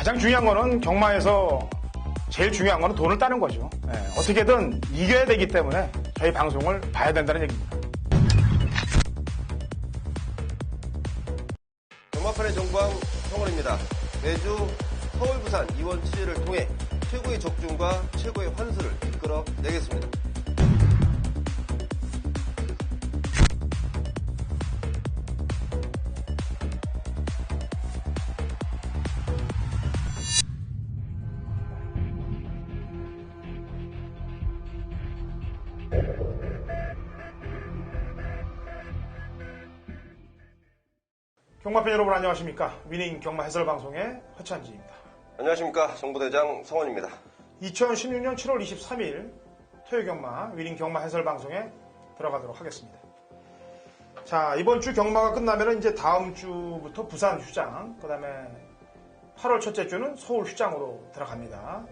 가장 중요한 거는 경마에서 제일 중요한 거는 돈을 따는 거죠. 어떻게든 이겨야 되기 때문에 저희 방송을 봐야 된다는 얘기입니다. 경마판의 정광 성원입니다. 매주 서울, 부산, 이원 취재를 통해 최고의 적중과 최고의 환수를 이끌어내겠습니다. 경마팬 여러분 안녕하십니까. 위닝 경마 해설 방송의 허찬지입니다. 안녕하십니까. 정부대장 성원입니다. 2016년 7월 23일 토요경마 위닝 경마 해설 방송에 들어가도록 하겠습니다. 자, 이번 주 경마가 끝나면 이제 다음 주부터 부산 휴장, 그 다음에 8월 첫째 주는 서울 휴장으로 들어갑니다.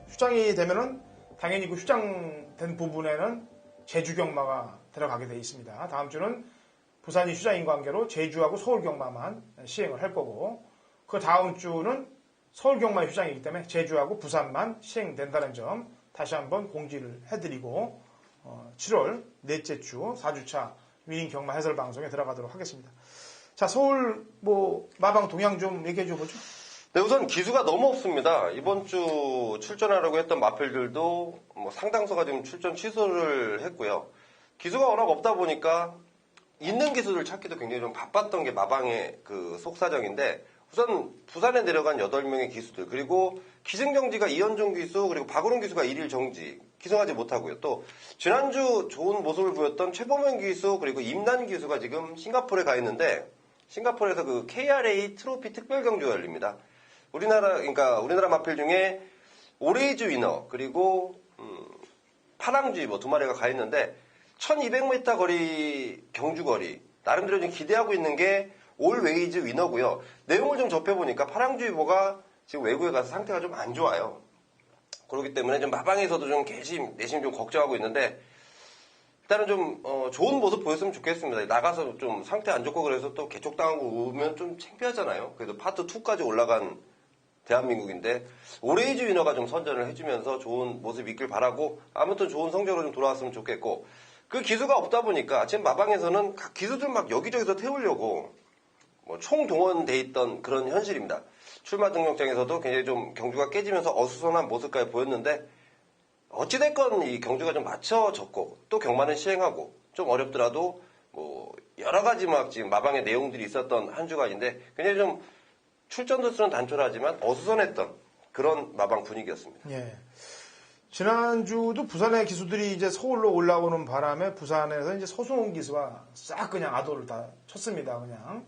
휴장이 되면은 당연히 그 휴장된 부분에는 제주 경마가 들어가게 되어 있습니다. 다음 주는 부산이 휴장인 관계로 제주하고 서울 경마만 시행을 할 거고, 그 다음 주는 서울 경마 휴장이기 때문에 제주하고 부산만 시행된다는 점 다시 한번 공지를 해드리고 7월 넷째 주 4주차 위닝 경마 해설 방송에 들어가도록 하겠습니다. 자, 서울 마방 동향 좀 얘기해 줘보죠. 네, 우선 기수가 너무 없습니다. 이번 주 출전하려고 했던 마필들도 상당수가 지금 출전 취소를 했고요. 기수가 워낙 없다 보니까 있는 기수를 찾기도 굉장히 좀 바빴던 게 마방의 그 속사정인데, 우선 부산에 내려간 8명의 기수들, 그리고 기승정지가 이현종 기수, 그리고 박우름 기수가 1일 정지, 기승하지 못하고요. 또 지난주 좋은 모습을 보였던 최범현 기수, 그리고 임난 기수가 지금 싱가포르에 가 있는데, 싱가포르에서 그 KRA 트로피 특별 경주가 열립니다. 우리나라 마필 중에 오레이즈 위너, 그리고 파랑쥐 두 마리가 가 있는데, 1200m 거리 경주거리 나름대로 좀 기대하고 있는 게 올웨이즈 위너고요. 내용을 좀 접해보니까 파랑쥐보가 지금 외국에 가서 상태가 좀 안 좋아요. 그렇기 때문에 좀 마방에서도 좀 내심 좀 걱정하고 있는데, 일단은 좀 좋은 모습 보였으면 좋겠습니다. 나가서 좀 상태 안 좋고 그래서 또 개촉당하고 오면 좀 창피하잖아요. 그래도 파트 2까지 올라간 대한민국인데 오레이즈 위너가 좀 선전을 해주면서 좋은 모습 있길 바라고, 아무튼 좋은 성적으로 좀 돌아왔으면 좋겠고, 그 기수가 없다 보니까 지금 마방에서는 각 기수들 막 여기저기서 태우려고 총동원돼 있던 그런 현실입니다. 출마 등록장에서도 굉장히 좀 경주가 깨지면서 어수선한 모습까지 보였는데, 어찌됐건 이 경주가 좀 맞춰졌고 또 경마는 시행하고 좀 어렵더라도 여러 가지 지금 마방의 내용들이 있었던 한 주간인데, 굉장히 좀 출전도 수는 단촐하지만 어수선했던 그런 마방 분위기였습니다. 예. 지난주도 부산의 기수들이 이제 서울로 올라오는 바람에 부산에서 이제 서승훈 기수가 싹 그냥 아도를 다 쳤습니다. 그냥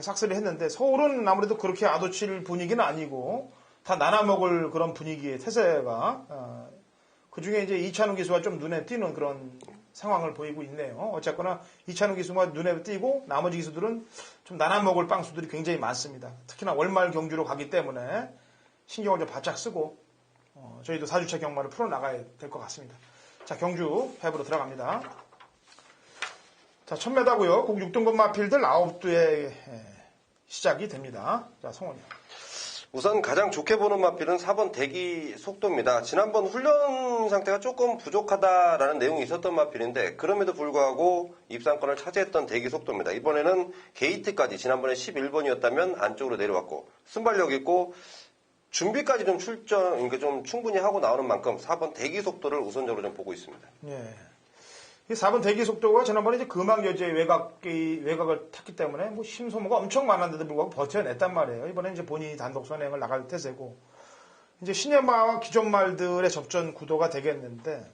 싹쓸이 했는데, 서울은 아무래도 그렇게 아도 칠 분위기는 아니고 다 나눠 먹을 그런 분위기의 태세가 그 중에 이제 이찬우 기수가 좀 눈에 띄는 그런 상황을 보이고 있네요. 어쨌거나 이찬우 기수가 눈에 띄고 나머지 기수들은 좀 나눠 먹을 빵수들이 굉장히 많습니다. 특히나 월말 경주로 가기 때문에 신경을 좀 바짝 쓰고 저희도 4주차 경마를 풀어나가야 될 것 같습니다. 자, 경주 팹으로 들어갑니다. 자, 1000m고요. 꼭 6등급 마필들 9두에 시작이 됩니다. 자, 성원이요. 우선 가장 좋게 보는 마필은 4번 대기 속도입니다. 지난번 훈련 상태가 조금 부족하다라는 내용이 있었던 마필인데, 그럼에도 불구하고 입상권을 차지했던 대기 속도입니다. 이번에는 게이트까지 지난번에 11번이었다면 안쪽으로 내려왔고, 순발력 있고 준비까지 좀 좀 충분히 하고 나오는 만큼 4번 대기 속도를 우선적으로 좀 보고 있습니다. 예. 이 4번 대기 속도가 지난번에 이제 금왕여제의 외곽을 탔기 때문에 심소모가 엄청 많았는데도 불구하고 버텨냈단 말이에요. 이번에 이제 본인이 단독 선행을 나갈 태세고, 이제 신예마와 기존 말들의 접전 구도가 되겠는데,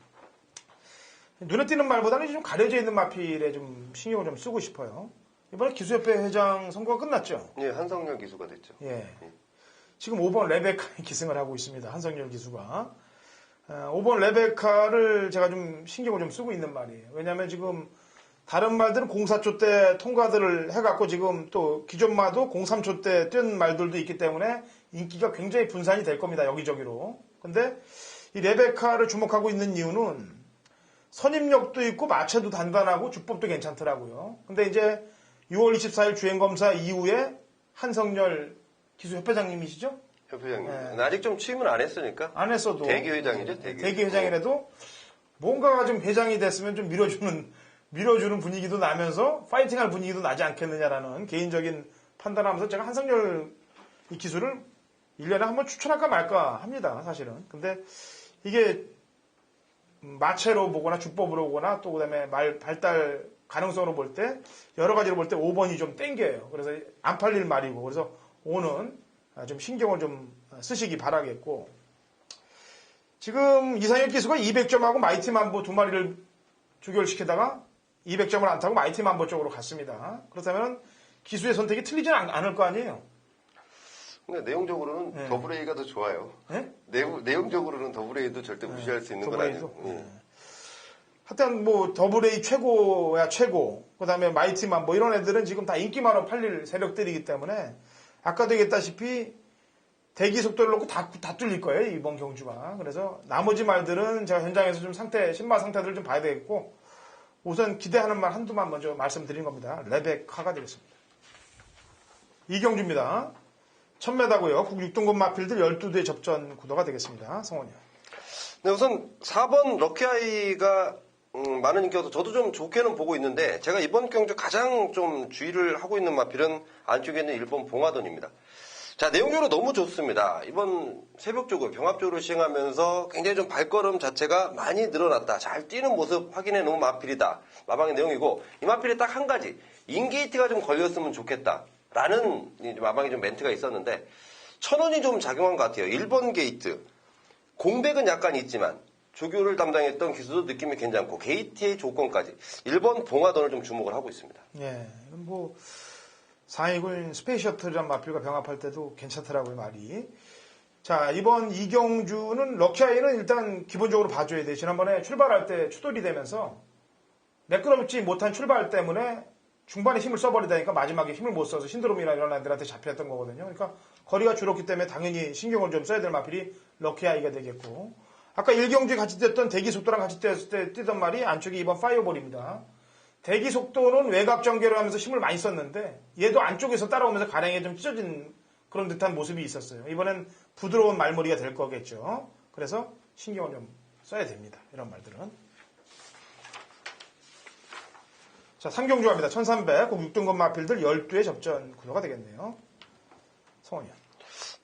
눈에 띄는 말보다는 좀 가려져 있는 마필에 좀 신경을 좀 쓰고 싶어요. 이번에 기수협회 회장 선거가 끝났죠? 예, 한성열 기수가 됐죠. 예. 지금 5번 레베카에 기승을 하고 있습니다. 한성열 기수가. 5번 레베카를 제가 좀 신경을 좀 쓰고 있는 말이에요. 왜냐하면 지금 다른 말들은 04초 때 통과들을 해갖고 지금 또 기존 마도 03초 때 뛴 말들도 있기 때문에 인기가 굉장히 분산이 될 겁니다. 여기저기로. 근데 이 레베카를 주목하고 있는 이유는 선임력도 있고 마체도 단단하고 주법도 괜찮더라고요. 근데 이제 6월 24일 주행검사 이후에 한성열 기수협회장님이시죠? 협회장님. 네. 아직 좀 취임은 안 했으니까. 안 했어도 대기회장이죠, 대기회장이라도 뭔가가 좀 회장이 됐으면 좀 밀어주는 분위기도 나면서 파이팅할 분위기도 나지 않겠느냐라는 개인적인 판단하면서 제가 한성열 이 기수를 1년에 한번 추천할까 말까 합니다, 사실은. 근데 이게 마체로 보거나 주법으로 보거나 또 그다음에 말 발달 가능성으로 볼 때 여러 가지로 볼 때 5번이 좀 땡겨요. 그래서 안 팔릴 말이고 그래서 5는 좀 신경을 좀 쓰시기 바라겠고 지금 이상혁 기수가 200점하고 마이티 만보 두 마리를 조결시키다가 200점을 안 타고 마이티 만보 쪽으로 갔습니다. 그렇다면 기수의 선택이 틀리진 않을 거 아니에요. 근데 내용적으로는 네. 더블 A가 더 좋아요. 네? 내용적으로는 더블 A도 절대 무시할 수 있는 건 아니고. 하여튼 뭐 더블 A 최고야 최고. 그다음에 마이티만 뭐 이런 애들은 지금 다 인기만으로 팔릴 세력들이기 때문에 아까도 얘기했다시피 대기 속도를 놓고 다 뚫릴 거예요 이번 경주가. 그래서 나머지 말들은 제가 현장에서 좀 신마 상태들을 좀 봐야 되겠고 우선 기대하는 말 한두만 먼저 말씀드린 겁니다. 레베카가 되겠습니다. 이경주입니다. 1000m고요. 국 6등급 마필들 12대 접전 구도가 되겠습니다. 성원이요. 네, 우선 4번 럭키아이가 많은 인기여서 저도 좀 좋게는 보고 있는데 제가 이번 경주 가장 좀 주의를 하고 있는 마필은 안쪽에 있는 1번 봉화돈입니다. 자, 내용적으로 너무 좋습니다. 이번 새벽적으로 병합적으로 시행하면서 굉장히 좀 발걸음 자체가 많이 늘어났다. 잘 뛰는 모습 확인해 놓은 마필이다. 마방의 내용이고 이 마필이 딱 한 가지 인게이트가 좀 걸렸으면 좋겠다. 라는 마방에 좀 멘트가 있었는데 1000원이 좀 작용한 것 같아요. 1번 게이트. 공백은 약간 있지만 조교를 담당했던 기수도 느낌이 괜찮고 게이트의 조건까지 1번 봉화돈을 좀 주목을 하고 있습니다. 예, 이건 뭐 상위군 스페이셔틀이란 마필과 병합할 때도 괜찮더라고요 말이. 자 이번 이경주는 럭키아이는 일단 기본적으로 봐줘야 돼. 지난번에 출발할 때 추돌이 되면서 매끄럽지 못한 출발 때문에 중반에 힘을 써버리다니까 마지막에 힘을 못 써서 신드롬이나 이런 애들한테 잡혔던 거거든요. 그러니까 거리가 줄었기 때문에 당연히 신경을 좀 써야 될 마필이 럭키아이가 되겠고 아까 일경주에 같이 뛰었던 대기 속도랑 같이 뛰었을 때 뛰던 말이 안쪽이 이번 파이어볼입니다. 대기 속도는 외곽 전개를 하면서 힘을 많이 썼는데 얘도 안쪽에서 따라오면서 가랭이에 좀 찢어진 그런 듯한 모습이 있었어요. 이번엔 부드러운 말머리가 될 거겠죠. 그래서 신경을 좀 써야 됩니다. 이런 말들은. 자, 상경주 갑니다. 1300, 국 6등급 마필들 12의 접전 구도가 되겠네요. 성원이요.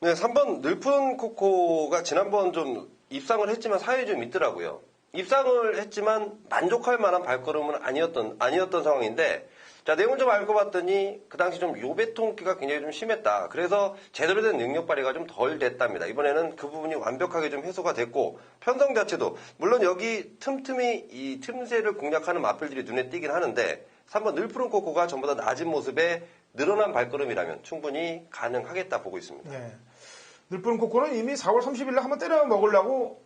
네, 3번 늘푸른 코코가 지난번 좀 입상을 했지만 사연이 좀 있더라고요. 입상을 했지만 만족할 만한 발걸음은 아니었던 상황인데 자, 내용을 좀 알고 봤더니 그 당시 좀 요배통기가 굉장히 좀 심했다. 그래서 제대로 된 능력 발휘가 좀 덜 됐답니다. 이번에는 그 부분이 완벽하게 좀 해소가 됐고 편성 자체도 물론 여기 틈틈이 이 틈새를 공략하는 마필들이 눈에 띄긴 하는데 3번 늘푸른 코코가 전보다 낮은 모습에 늘어난 발걸음이라면 충분히 가능하겠다 보고 있습니다. 네. 늘푸른 코코는 이미 4월 30일에 한번 때려 먹으려고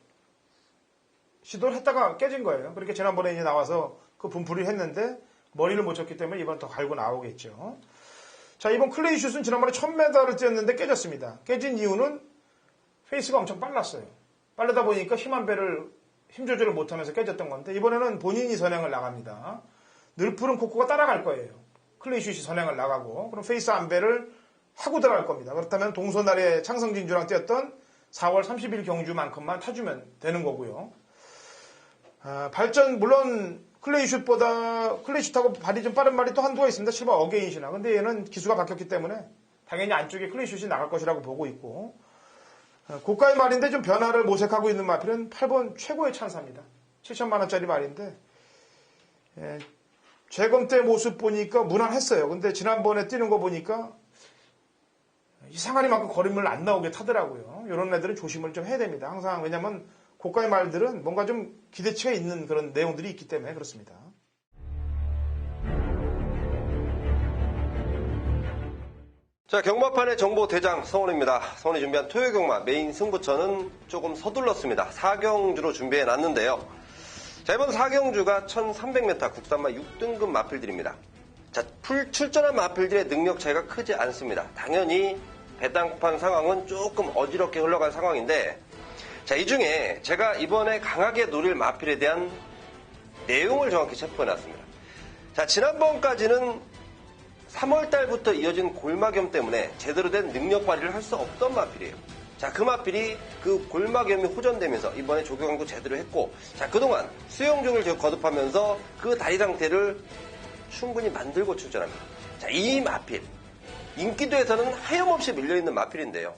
시도를 했다가 깨진 거예요. 그렇게 지난번에 이제 나와서 그 분풀이를 했는데 머리를 못 쳤기 때문에 이번 더 갈고 나오겠죠. 자, 이번 클레이슛은 지난번에 1000m를 뛰었는데 깨졌습니다. 깨진 이유는 페이스가 엄청 빨랐어요. 빠르다 보니까 힘 한 배를 힘 조절을 못하면서 깨졌던 건데 이번에는 본인이 선행을 나갑니다. 늘푸른 코코가 따라갈 거예요. 클레이슛이 선행을 나가고 그럼 페이스 한 배를 하고 들어갈 겁니다. 그렇다면 동서날의 창성진주랑 뛰었던 4월 30일 경주만큼만 타주면 되는 거고요. 발전 물론 클레이슛하고 발이 좀 빠른 말이 또 한두가 있습니다. 7번 어게인시나. 근데 얘는 기수가 바뀌었기 때문에 당연히 안쪽에 클레이슛이 나갈 것이라고 보고 있고 고가의 말인데 좀 변화를 모색하고 있는 마필은 8번 최고의 찬사입니다. 7천만 원짜리 말인데 재검 때 모습 보니까 무난했어요. 근데 지난번에 뛰는 거 보니까 이상하니만큼 거리물 안 나오게 타더라고요. 이런 애들은 조심을 좀 해야 됩니다. 항상 왜냐면 고가의 말들은 뭔가 좀 기대치가 있는 그런 내용들이 있기 때문에 그렇습니다. 자, 경마판의 정보 대장 성원입니다. 성원이 준비한 토요 경마 메인 승부처는 조금 서둘렀습니다. 4경주로 준비해 놨는데요. 자, 이번 4경주가 1300m 국산마 6등급 마필들입니다. 자, 출전한 마필들의 능력 차이가 크지 않습니다. 당연히 배당판 상황은 조금 어지럽게 흘러간 상황인데 자, 이 중에 제가 이번에 강하게 노릴 마필에 대한 내용을 정확히 체포해놨습니다. 자, 지난번까지는 3월 달부터 이어진 골마겸 때문에 제대로 된 능력 발휘를 할 수 없던 마필이에요. 자, 그 마필이 그 골마겸이 호전되면서 이번에 조경도 제대로 했고, 자, 그동안 수영종을 거듭하면서 그 다리 상태를 충분히 만들고 출전합니다. 자, 이 마필. 인기도에서는 하염없이 밀려있는 마필인데요.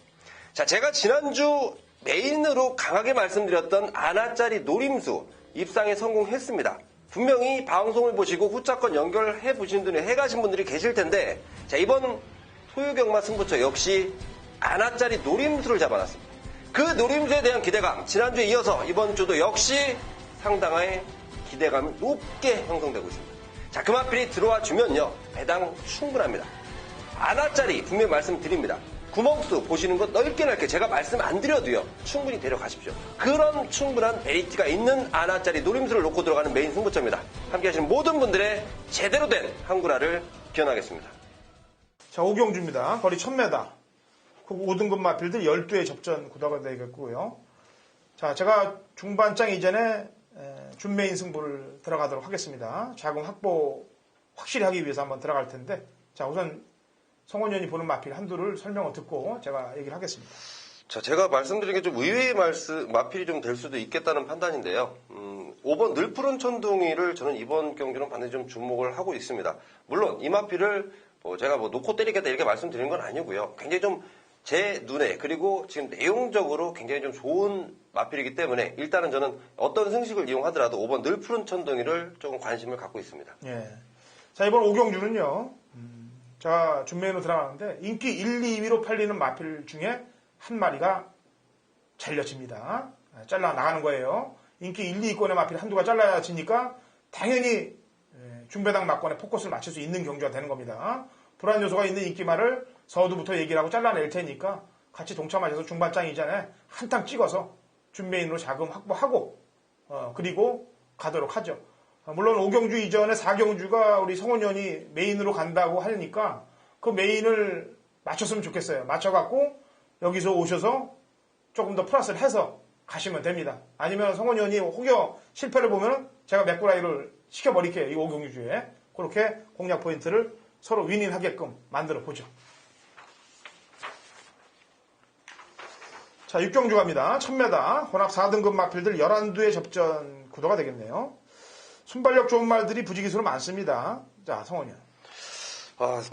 자, 제가 지난주 메인으로 강하게 말씀드렸던 아나짜리 노림수 입상에 성공했습니다. 분명히 방송을 보시고 후차권 연결해 보신 분이 해가신 분들이 계실 텐데, 자, 이번 소유경마 승부처 역시 아나짜리 노림수를 잡아놨습니다. 그 노림수에 대한 기대감, 지난주에 이어서 이번 주도 역시 상당한 기대감이 높게 형성되고 있습니다. 자, 그 마필이 들어와 주면요, 배당 충분합니다. 아나짜리 분명히 말씀드립니다. 구멍수 보시는 것 넓게 제가 말씀 안 드려도요, 충분히 데려가십시오. 그런 충분한 메리트가 있는 아나짜리 노림수를 놓고 들어가는 메인 승부처입니다. 함께 하시는 모든 분들의 제대로 된 한구라를 기원하겠습니다. 자, 오경주입니다. 거리 1000m. 그 5등급 마필들 12회 접전 구도가 되겠고요. 자, 제가 중반장 이전에 준메인 승부를 들어가도록 하겠습니다. 자금 확보 확실히 하기 위해서 한번 들어갈 텐데, 자, 우선 성원현이 보는 마필 한두를 설명을 듣고 제가 얘기를 하겠습니다. 자, 제가 말씀드린 게 좀 의외의 마필이 좀 될 수도 있겠다는 판단인데요. 5번 늘푸른 천둥이를 저는 이번 경기는 반드시 좀 주목을 하고 있습니다. 물론 이 마필을 제가 놓고 때리겠다 이렇게 말씀드리는 건 아니고요. 굉장히 좀 제 눈에, 그리고 지금 내용적으로 굉장히 좀 좋은 마필이기 때문에 일단은 저는 어떤 승식을 이용하더라도 5번 늘푸른 천둥이를 조금 관심을 갖고 있습니다. 예. 자, 이번 오경주는요, 제가 준메인으로 들어가는데 인기 1, 2위로 팔리는 마필 중에 한 마리가 잘려집니다. 잘라 나가는 거예요. 인기 1, 2위권의 마필 한두가 잘라지니까 당연히 중배당 막권에 포커스를 맞출 수 있는 경주가 되는 겁니다. 불안 요소가 있는 인기말을 서두부터 얘기를 하고 잘라낼 테니까 같이 동참하셔서 중반장 이전에 한탕 찍어서 준메인으로 자금 확보하고 그리고 가도록 하죠. 물론 5경주 이전에 4경주가 우리 성원현이 메인으로 간다고 하니까 그 메인을 맞췄으면 좋겠어요. 맞춰갖고 여기서 오셔서 조금 더 플러스를 해서 가시면 됩니다. 아니면 성원현이 혹여 실패를 보면 제가 맥구라이를 시켜버릴게요. 이 5경주에. 그렇게 공략 포인트를 서로 윈윈하게끔 만들어 보죠. 자, 6경주 갑니다. 1000m 혼합 4등급 마필들 11두의 접전 구도가 되겠네요. 순발력 좋은 말들이 부지기수로 많습니다. 자, 성원현.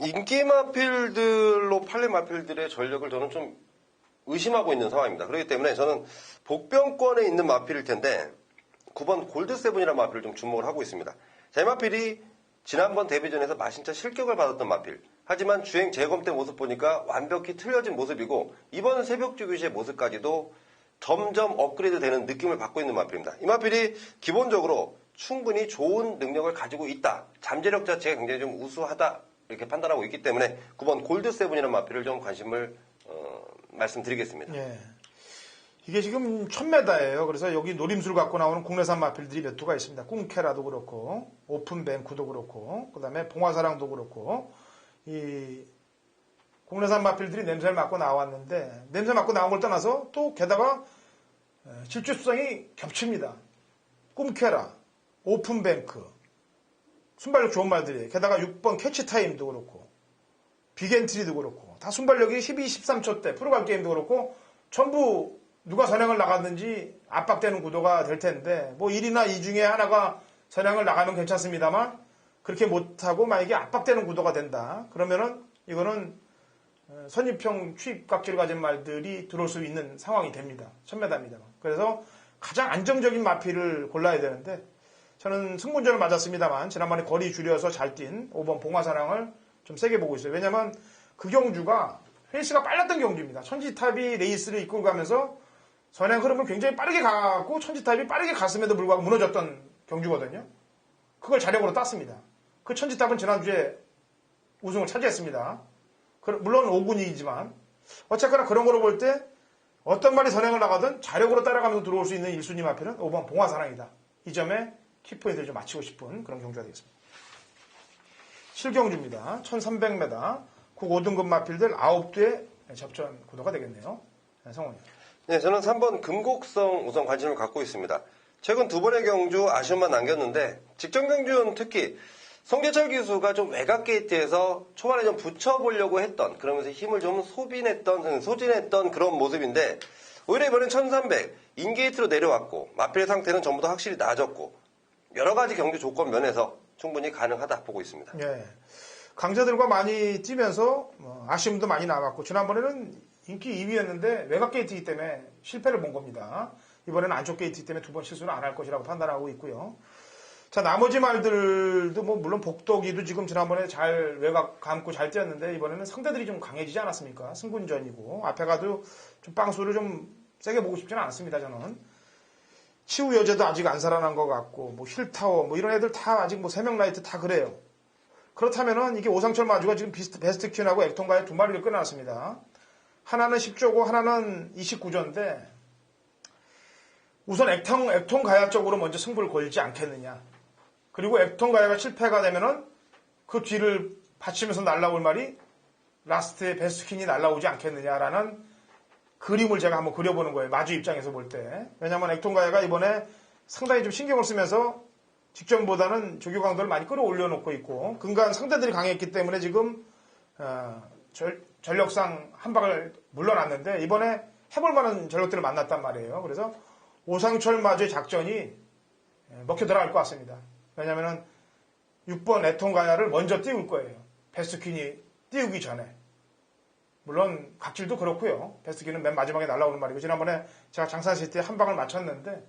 인기 마필들로 팔린 마필들의 전력을 저는 좀 의심하고 있는 상황입니다. 그렇기 때문에 저는 복병권에 있는 마필일 텐데 9번 골드세븐이라는 마필을 좀 주목을 하고 있습니다. 제 마필이 지난번 데뷔전에서 마신차 실격을 받았던 마필. 하지만 주행 재검 때 모습 보니까 완벽히 틀려진 모습이고 이번 새벽주 규시의 모습까지도 점점 업그레이드 되는 느낌을 받고 있는 마필입니다. 이 마필이 기본적으로 충분히 좋은 능력을 가지고 있다. 잠재력 자체가 굉장히 좀 우수하다. 이렇게 판단하고 있기 때문에 9번 골드세븐이라는 마필을 좀 관심을 말씀드리겠습니다. 예. 이게 지금 1000m예요. 그래서 여기 노림수를 갖고 나오는 국내산 마필들이 몇 두가 있습니다. 꿈케라도 그렇고 오픈뱅크도 그렇고 그다음에 봉화사랑도 그렇고 이 국내산 마필들이 냄새를 맡고 나왔는데 냄새 맡고 나온 걸 떠나서 또 게다가 질주수성이 겹칩니다. 꿈케라, 오픈뱅크, 순발력 좋은 말들이에요. 게다가 6번 캐치타임도 그렇고 빅엔트리도 그렇고 다 순발력이 12, 13초대 프로갈 게임도 그렇고 전부 누가 선행을 나갔는지 압박되는 구도가 될 텐데 뭐 1이나 2 중에 하나가 선행을 나가면 괜찮습니다만 그렇게 못하고 만약에 압박되는 구도가 된다. 그러면은 이거는 선입형 취입각질을 가진 말들이 들어올 수 있는 상황이 됩니다. 1000m입니다. 그래서 가장 안정적인 마필을 골라야 되는데 저는 승문전을 맞았습니다만 지난번에 거리 줄여서 잘 뛴 5번 봉화사랑을 좀 세게 보고 있어요. 왜냐하면 그 경주가 페이스가 빨랐던 경주입니다. 천지탑이 레이스를 이끌고 가면서 선행 흐름을 굉장히 빠르게 가고 천지탑이 빠르게 갔음에도 불구하고 무너졌던 경주거든요. 그걸 자력으로 땄습니다. 그 천지탑은 지난주에 우승을 차지했습니다. 물론 5군이지만 어쨌거나 그런 거로 볼 때 어떤 말이 선행을 나가든 자력으로 따라가면서 들어올 수 있는 1순위 마필은 5번 봉화사랑이다. 이 점에 키포인트를 좀 맞추고 싶은 그런 경주가 되겠습니다. 7경주입니다. 1300m 국 5등급 마필들 9두의 접전 구도가 되겠네요. 성원이. 네, 저는 3번 금곡성 우선 관심을 갖고 있습니다. 최근 두 번의 경주 아쉬움만 남겼는데 직전 경주는 특히 송재철 기수가 좀 외곽 게이트에서 초반에 좀 붙여보려고 했던, 그러면서 힘을 좀 소진했던 그런 모습인데, 오히려 이번엔 1300 인게이트로 내려왔고 마필 상태는 전보다 확실히 나아졌고 여러 가지 경기 조건 면에서 충분히 가능하다 보고 있습니다. 예. 강자들과 많이 뛰면서 아쉬움도 많이 남았고 지난번에는 인기 2위였는데 외곽 게이트이기 때문에 실패를 본 겁니다. 이번에는 안쪽 게이트이기 때문에 두 번 실수는 안 할 것이라고 판단하고 있고요. 자, 나머지 말들도 물론 복덕이도 지금 지난번에 잘 외곽 감고 잘 뛰었는데 이번에는 상대들이 좀 강해지지 않았습니까? 승군전이고 앞에 가도 좀 빵수를 좀 세게 보고 싶지는 않습니다. 저는 치우 여제도 아직 안 살아난 것 같고 힐타워 이런 애들 다 아직 3명 라이트 다 그래요. 그렇다면은 이게 오상철 마주가 지금 베스트 퀸하고 액통가에 2마리를 끊어놨습니다. 하나는 10조고 하나는 29조인데 우선 액통 가야 쪽으로 먼저 승부를 걸지 않겠느냐. 그리고 액통 가야가 실패가 되면은 그 뒤를 받치면서 날라올 말이 라스트에 베스트 퀸이 날라오지 않겠느냐라는 그림을 제가 한번 그려보는 거예요. 마주 입장에서 볼 때. 왜냐하면 액통 가야가 이번에 상당히 좀 신경을 쓰면서 직전보다는 조교 강도를 많이 끌어올려놓고 있고 근간 상대들이 강했기 때문에 지금 전력상 한 방을 물러났는데 이번에 해볼 만한 전력들을 만났단 말이에요. 그래서 오상철 마주의 작전이 먹혀 들어갈 것 같습니다. 왜냐하면 6번 애통가야를 먼저 띄울 거예요. 베스트퀸이 띄우기 전에. 물론 각질도 그렇고요. 베스트퀸은 맨 마지막에 날라오는 말이고 지난번에 제가 장산시티에 한 방을 맞췄는데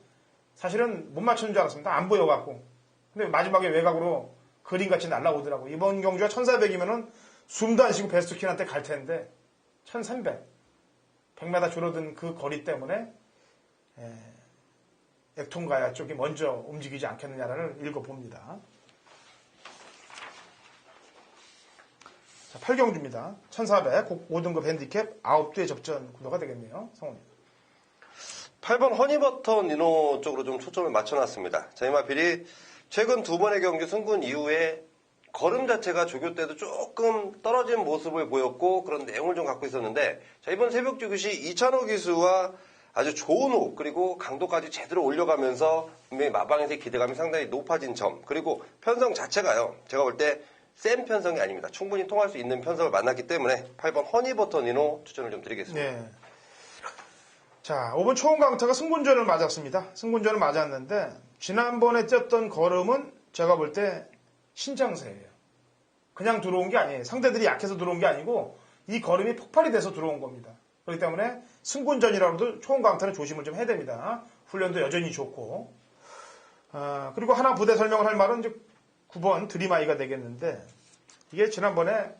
사실은 못 맞추는 줄 알았습니다. 안 보여갖고. 근데 마지막에 외곽으로 그림같이 날라오더라고. 이번 경주가 1400이면은 숨도 안 쉬고 베스트퀸한테 갈 텐데 1300. 100m 줄어든 그 거리 때문에 액통가야 쪽이 먼저 움직이지 않겠느냐를 읽어봅니다. 자, 8경주입니다. 1400 5등급 핸디캡 9대 접전 구도가 되겠네요. 성훈님. 8번 허니버터 니노 쪽으로 좀 초점을 맞춰놨습니다. 자이마필이 최근 2번의 경기 승군 이후에 걸음 자체가 조교 때도 조금 떨어진 모습을 보였고 그런 내용을 좀 갖고 있었는데 자, 이번 새벽 조교시 이찬호 기수와 아주 좋은 호흡 그리고 강도까지 제대로 올려가면서 분명히 마방에서의 기대감이 상당히 높아진 점 그리고 편성 자체가요. 제가 볼 때 센 편성이 아닙니다. 충분히 통할 수 있는 편성을 만났기 때문에 8번 허니버터 니노 추천을 좀 드리겠습니다. 네. 자, 5번 초원 강타가 승군전을 맞았습니다. 승군전을 맞았는데 지난번에 뛰었던 걸음은 제가 볼 때 신장세예요. 그냥 들어온 게 아니에요. 상대들이 약해서 들어온 게 아니고 이 걸음이 폭발이 돼서 들어온 겁니다. 그렇기 때문에 승군전이라도 초원 강타는 조심을 좀 해야 됩니다. 훈련도 여전히 좋고 그리고 하나 부대 설명을 할 말은 이제 9번 드림아이가 되겠는데 이게 지난번에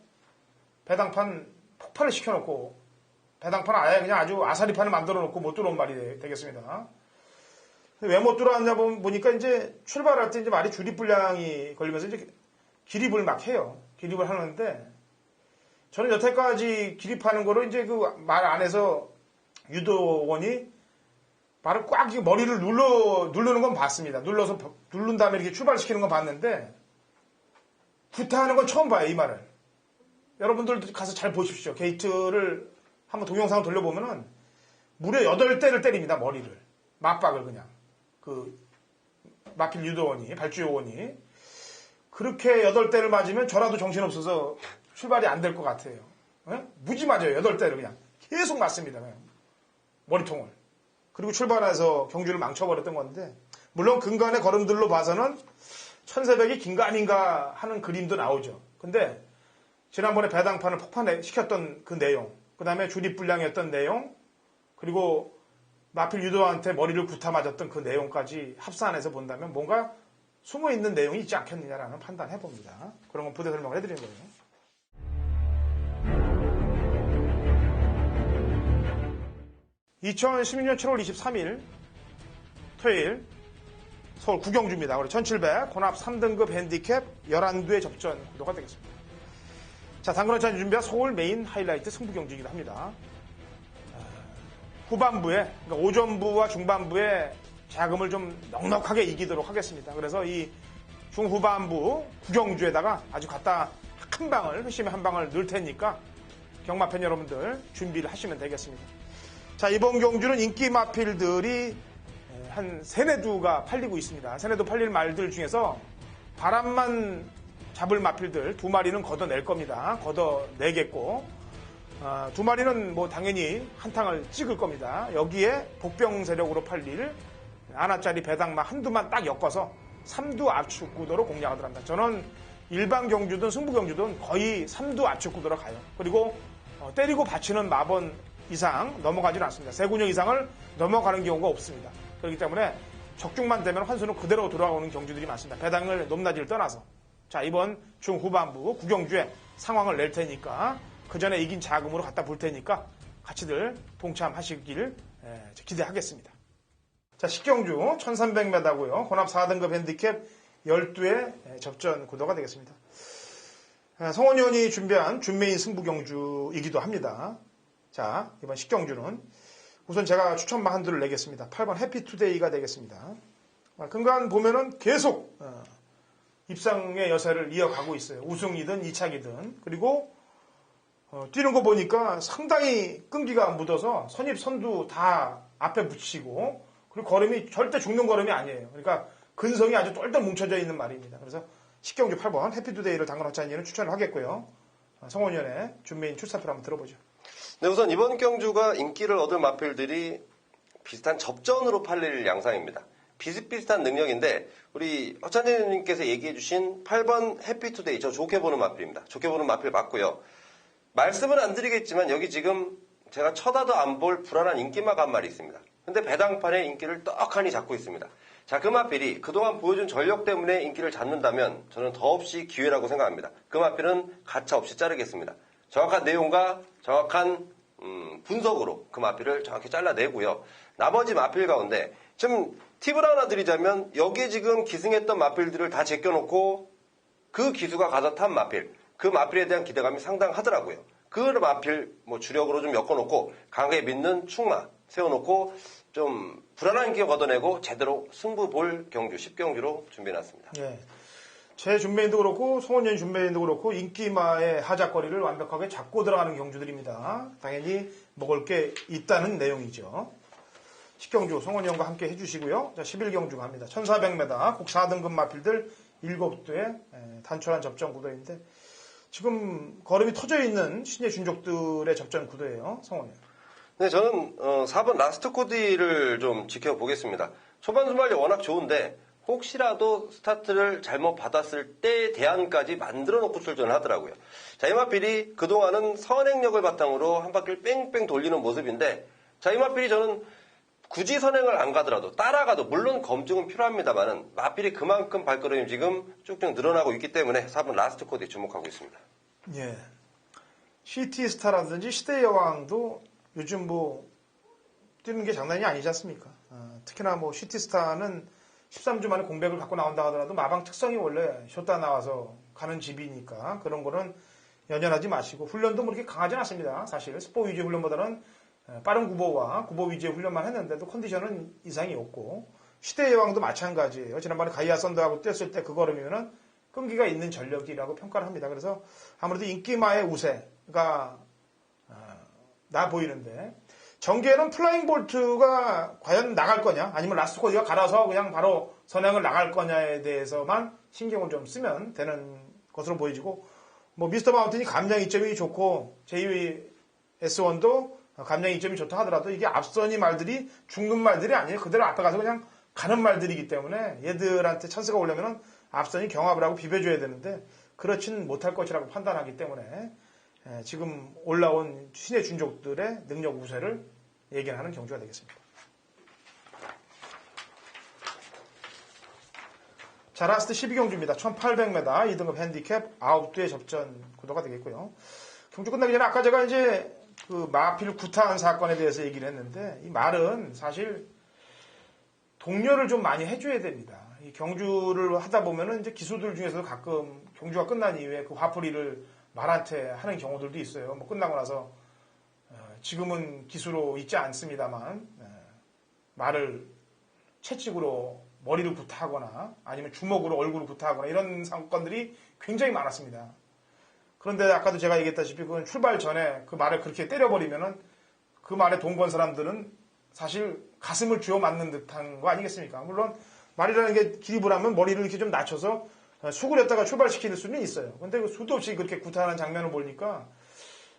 배당판 폭발을 시켜놓고 배당판 아예 그냥 아주 아사리판을 만들어 놓고 못 들어온 말이 되겠습니다. 왜 못 들어왔냐 보니까 이제 출발할 때 이제 말이 주립불량이 걸리면서 이제 기립을 막 해요. 기립을 하는데 저는 여태까지 기립하는 거를 이제 그 말 안에서 유도원이 말을 꽉 머리를 누르는 건 봤습니다. 누른 다음에 이렇게 출발시키는 건 봤는데 구타하는 건 처음 봐요, 이 말을. 여러분들도 가서 잘 보십시오. 게이트를 한번 동영상을 돌려보면은 무려 8대를 때립니다, 머리를. 맞박을 그냥. 그 마필 유도원이, 발주요원이. 그렇게 8대를 맞으면 저라도 정신없어서 출발이 안 될 것 같아요. 무지 맞아요, 8대를 그냥. 계속 맞습니다, 그냥. 머리통을. 그리고 출발해서 경주를 망쳐버렸던 건데 물론 근간의 걸음들로 봐서는 1700이 긴가 아닌가 하는 그림도 나오죠. 근데 지난번에 배당판을 폭파시켰던 그 내용 그 다음에 주립불량이었던 내용 그리고 마필 유도한테 머리를 구타 맞았던 그 내용까지 합산해서 본다면 뭔가 숨어있는 내용이 있지 않겠느냐라는 판단을 해봅니다. 그런 건 부대 설명을 해드리는 거예요. 2016년 7월 23일 토요일 서울 구경주입니다. 우리 1700 혼합 3등급 핸디캡 11두의 접전 구도가 되겠습니다. 자, 당근원찬이 준비한 서울 메인 하이라이트 승부 경주이기도 합니다. 후반부에 그러니까 오전부와 중반부에 자금을 좀 넉넉하게 이기도록 하겠습니다. 그래서 이 중후반부 구경주에다가 아주 갖다 한 방을 회심의 한 방을 넣을 테니까 경마팬 여러분들 준비를 하시면 되겠습니다. 자, 이번 경주는 인기 마필들이 한 3-4두가 팔리고 있습니다. 3-4두 팔릴 말들 중에서 바람만 잡을 마필들 2마리는 걷어낼 겁니다. 걷어내겠고 2마리는 뭐 당연히 한탕을 찍을 겁니다. 여기에 복병 세력으로 팔릴 하나짜리 배당만 한두만 딱 엮어서 삼두 압축 구도로 공략하도록 합니다. 저는 일반 경주든 승부 경주든 거의 삼두 압축 구도로 가요. 그리고 때리고 받치는 마번 이상 넘어가지는 않습니다. 세 군역 이상을 넘어가는 경우가 없습니다. 그렇기 때문에 적중만 되면 환수는 그대로 돌아오는 경주들이 많습니다. 배당을 높낮이를 떠나서. 자, 이번 중후반부 구경주에 상황을 낼 테니까 그 전에 이긴 자금으로 갖다 볼 테니까 같이들 동참하시길 기대하겠습니다. 자, 식경주 1300m고요. 혼합 4등급 핸디캡 12회 접전 구도가 되겠습니다. 성원위원이 준비한 준메인 승부경주이기도 합니다. 자, 이번 식경주는 우선 제가 추천마 한두를 내겠습니다. 8번 해피투데이가 되겠습니다. 근간 보면은 계속 입상의 여세를 이어가고 있어요. 우승이든 2착이든. 그리고 뛰는 거 보니까 상당히 끈기가 묻어서 선입 선두 다 앞에 붙이고 그리고 걸음이 절대 죽는 걸음이 아니에요. 그러니까 근성이 아주 똘똘 뭉쳐져 있는 말입니다. 그래서 식경주 8번 해피투데이를 당근화차인지는 추천을 하겠고요. 성원위원의 준메인 출사표를 한번 들어보죠. 네, 우선 이번 경주가 인기를 얻을 마필들이 비슷한 접전으로 팔릴 양상입니다. 비슷비슷한 능력인데 우리 허찬재님께서 얘기해 주신 8번 해피투데이 저 좋게 보는 마필입니다. 좋게 보는 마필 맞고요. 말씀은 안 드리겠지만 여기 지금 제가 쳐다도 안 볼 불안한 인기마가 한 마리 있습니다. 근데 배당판에 인기를 떡하니 잡고 있습니다. 자, 그 마필이 그동안 보여준 전력 때문에 인기를 잡는다면 저는 더없이 기회라고 생각합니다. 그 마필은 가차 없이 자르겠습니다. 정확한 내용과 정확한 분석으로 그 마필을 정확히 잘라내고요. 나머지 마필 가운데 좀 팁을 하나 드리자면 여기에 지금 기승했던 마필들을 다 제껴놓고 그 기수가 가서 탄 마필, 그 마필에 대한 기대감이 상당하더라고요. 그 마필 주력으로 좀 엮어놓고 강하게 믿는 충마 세워놓고 좀 불안한 기억 얻어내고 제대로 승부 볼 경주 10경주로 준비해놨습니다. 예. 제 준메인도 그렇고 송원년 준메인도 그렇고 인기마의 하작거리를 완벽하게 잡고 들어가는 경주들입니다. 당연히 먹을 게 있다는 내용이죠. 10경주 송원년과 함께 해주시고요. 자, 11경주 갑니다. 1400m 곡 4등급 마필들 7대의 단촐한 접전 구도인데 지금 걸음이 터져 있는 신예 준족들의 접전 구도예요. 성원년. 네, 저는 4번 라스트 코디를 좀 지켜보겠습니다. 초반 순발이 워낙 좋은데 혹시라도 스타트를 잘못 받았을 때 대안까지 만들어 놓고 출전을 하더라고요. 자, 이 마필이 그동안은 선행력을 바탕으로 한 바퀴를 뺑뺑 돌리는 모습인데 자, 이 마필이 저는 굳이 선행을 안 가더라도 따라가도 물론 검증은 필요합니다만은 마필이 그만큼 발걸음이 지금 쭉쭉 늘어나고 있기 때문에 4번 라스트 코디에 주목하고 있습니다. 예. 시티스타라든지 시대의 여왕도 요즘 뛰는 게 장난이 아니지 않습니까? 특히나 시티스타는 13주 만에 공백을 갖고 나온다 하더라도 마방 특성이 원래 쉬었다 나와서 가는 집이니까 그런 거는 연연하지 마시고 훈련도 그렇게 강하진 않습니다. 사실 스포 위주의 훈련보다는 빠른 구보와 구보 위주의 훈련만 했는데도 컨디션은 이상이 없고 시대의 여왕도 마찬가지예요. 지난번에 가이아 썬더하고 뛰었을 때 그 걸음이면은 끈기가 있는 전력이라고 평가를 합니다. 그래서 아무래도 인기마의 우세가 나 보이는데 정계에는 플라잉 볼트가 과연 나갈 거냐 아니면 라스트 코디가 갈아서 그냥 바로 선행을 나갈 거냐에 대해서만 신경을 좀 쓰면 되는 것으로 보여지고 미스터 마운틴이 감량 이점이 좋고 JS1도 감량 이점이 좋다 하더라도 이게 앞선이 말들이 죽는 말들이 아니에요. 그대로 앞에 가서 그냥 가는 말들이기 때문에 얘들한테 찬스가 오려면 앞선이 경합을 하고 비벼줘야 되는데 그렇진 못할 것이라고 판단하기 때문에 지금 올라온 신의 준족들의 능력 우세를 얘기하는 경주가 되겠습니다. 자, 라스트 12경주입니다. 1800m 2등급 핸디캡 9대의 접전 구도가 되겠고요. 경주 끝나기 전에 아까 제가 이제 그 마필 구타한 사건에 대해서 얘기를 했는데 이 말은 사실 동료를 좀 많이 해줘야 됩니다. 이 경주를 하다 보면은 이제 기수들 중에서도 가끔 경주가 끝난 이후에 그 화풀이를 말한테 하는 경우들도 있어요. 끝나고 나서 지금은 기수로 있지 않습니다만 말을 채찍으로 머리를 구타하거나 아니면 주먹으로 얼굴을 구타하거나 이런 사건들이 굉장히 많았습니다. 그런데 아까도 제가 얘기했다시피 그건 출발 전에 그 말을 그렇게 때려버리면은 그 말에 돈 건 사람들은 사실 가슴을 쥐어 맞는 듯한 거 아니겠습니까? 물론 말이라는 게 기립을 하면 머리를 이렇게 좀 낮춰서 수그렸다가 출발시키는 수는 있어요. 근데 그 수도 없이 그렇게 구타하는 장면을 보니까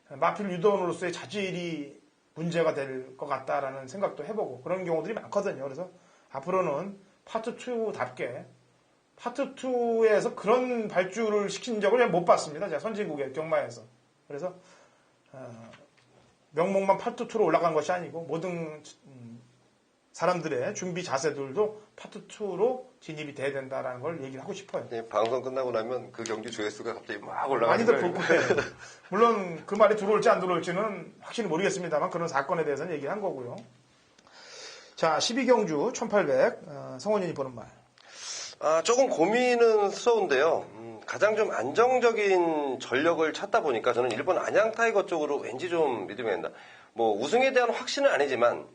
마필 유도원으로서의 자질이 문제가 될 것 같다라는 생각도 해보고 그런 경우들이 많거든요. 그래서 앞으로는 파트 2답게 파트 2에서 그런 발주를 시킨 적을 못 봤습니다. 제가 선진국의 경마에서. 그래서 명목만 파트 2로 올라간 것이 아니고 모든 사람들의 준비 자세들도 파트 2로 진입이 돼야 된다라는 걸 얘기를 하고 싶어요. 네, 방송 끝나고 나면 그 경기 조회수가 갑자기 막 올라가는 많이들 거예요. 볼 거예요. 물론 그 말이 들어올지 안 들어올지는 확실히 모르겠습니다만 그런 사건에 대해서는 얘기를 한 거고요. 자, 12경주 1800 성원님이 보는 말. 조금 고민은 스러운데요. 가장 좀 안정적인 전력을 찾다 보니까 저는 일본 안양 타이거 쪽으로 왠지 좀 믿음이 간다. 뭐 우승에 대한 확신은 아니지만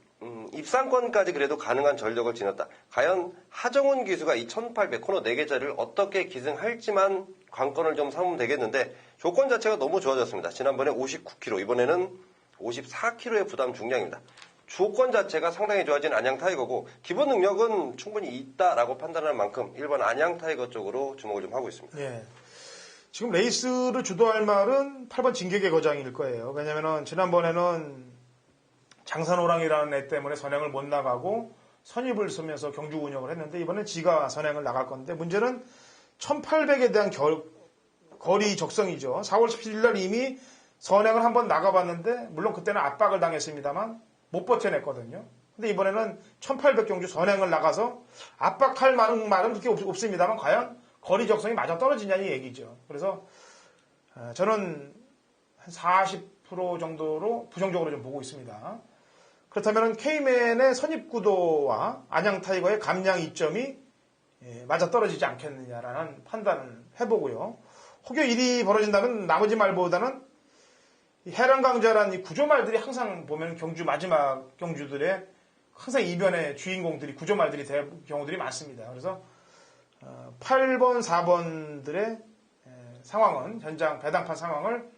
입상권까지 그래도 가능한 전력을 지녔다. 과연 하정훈 기수가 이 1800 코너 4개짜리를 어떻게 기승할지만 관건을 좀 삼으면 되겠는데 조건 자체가 너무 좋아졌습니다. 지난번에 59kg, 이번에는 54kg의 부담 중량입니다. 조건 자체가 상당히 좋아진 안양 타이거고 기본 능력은 충분히 있다라고 판단할 만큼 1번 안양 타이거 쪽으로 주목을 좀 하고 있습니다. 예. 지금 레이스를 주도할 말은 8번 진격의 거장일 거예요. 왜냐면은 지난번에는 장산호랑이라는 애 때문에 선행을 못 나가고 선입을 쓰면서 경주 운영을 했는데 이번엔 지가 선행을 나갈 건데 문제는 1800에 대한 거리 적성이죠. 4월 17일 날 이미 선행을 한번 나가봤는데 물론 그때는 압박을 당했습니다만 못 버텨냈거든요. 근데 이번에는 1800 경주 선행을 나가서 압박할 말은 그렇게 없습니다만 과연 거리 적성이 맞아 떨어지냐는 얘기죠. 그래서 저는 한 40% 정도로 부정적으로 좀 보고 있습니다. 그렇다면 K맨의 선입구도와 안양 타이거의 감량 이점이 맞아 떨어지지 않겠느냐라는 판단을 해보고요. 혹여 일이 벌어진다면 나머지 말보다는 해랑강자라는 이 구조말들이 항상 보면 경주 마지막 경주들의 항상 이변의 주인공들이 구조말들이 될 경우들이 많습니다. 그래서 8번, 4번들의 상황은 현장 배당판 상황을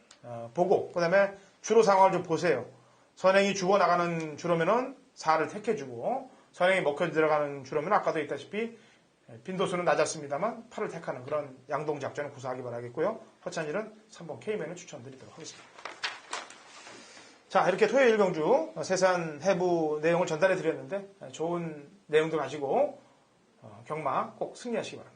보고 그다음에 주로 상황을 좀 보세요. 선행이 죽어나가는 주로면은 4를 택해주고 선행이 먹혀 들어가는 주로면 아까도 있다시피 빈도수는 낮았습니다만 8을 택하는 그런 양동작전을 구사하기 바라겠고요. 허찬일은 3번 K맨을 추천드리도록 하겠습니다. 자, 이렇게 토요일 경주 세세한 해부 내용을 전달해 드렸는데 좋은 내용도 가지고 경마 꼭 승리하시기 바랍니다.